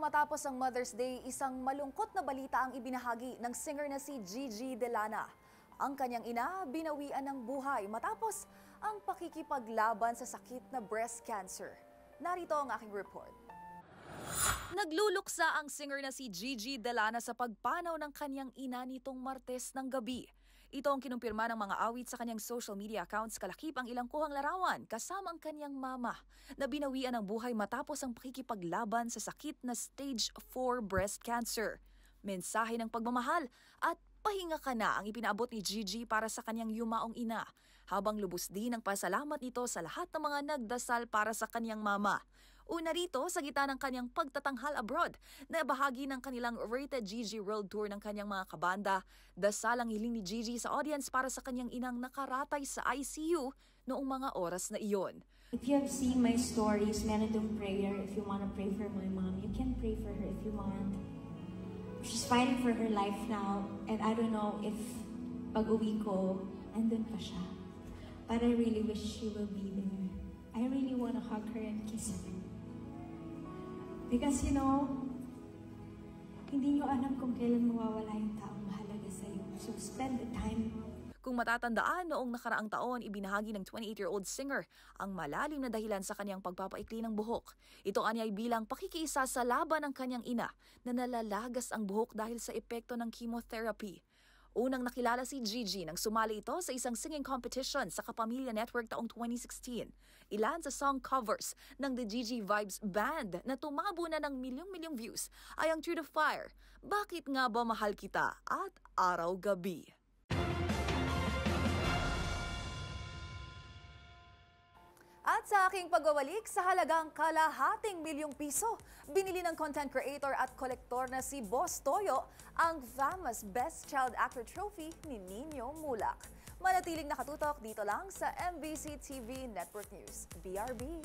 matapos ang Mother's Day, isang malungkot na balita ang ibinahagi ng singer na si Gigi Delana. Ang kanyang ina, binawian ng buhay matapos ang pakikipaglaban sa sakit na breast cancer. Narito ang aking report. Nagluluksa ang singer na si Gigi Delana sa pagpanaw ng kanyang ina nitong Martes ng gabi. Ito ang kinumpirma ng mga awit sa kanyang social media accounts kalakip ang ilang kuhang larawan kasama ang kanyang mama na binawian ng buhay matapos ang pakikipaglaban sa sakit na stage 4 breast cancer. Mensahe ng pagmamahal at pahinga ka na ang ipinaabot ni Gigi para sa kanyang yumaong ina, habang lubos din ang pasalamat nito sa lahat ng mga nagdasal para sa kanyang mama. Una rito sa gitna ng kanyang pagtatanghal abroad na bahagi ng kanilang Rated Gigi World Tour ng kanyang mga kabanda, dasal ang hiling ni Gigi sa audience para sa kanyang inang nakaratay sa ICU noong mga oras na iyon. If you have seen my stories, meron itong prayer. If you want to pray for my mom, you can pray for her if you want. She's fighting for her life now, and I don't know if pag-uwi ko, andun pa siya. But I really wish she will be there. I really want to hug her and kiss her. Because, you know, hindi nyo alam kung kailan mawawala yung taong mahalaga sa'yo. So spend the time. Kung matatandaan, noong nakaraang taon, ibinahagi ng 28-year-old singer ang malalim na dahilan sa kanyang pagpapaikli ng buhok. Ito ay bilang pakikiisa sa laban ng kanyang ina na nalalagas ang buhok dahil sa epekto ng chemotherapy. Unang nakilala si Gigi nang sumali ito sa isang singing competition sa Kapamilya Network taong 2016. Ilan sa song covers ng The Gigi Vibes Band na tumabo na ng milyong-milyong views ay ang Through the Fire, Bakit Nga Ba Mahal Kita at Araw-Gabi. At sa aking pagbabalik, sa halagang kalahating milyong piso, binili ng content creator at kolektor na si Boss Toyo ang famous Best Child Actor Trophy ni Nino Mulak. Manatiling nakatutok dito lang sa MBC TV Network News. BRB!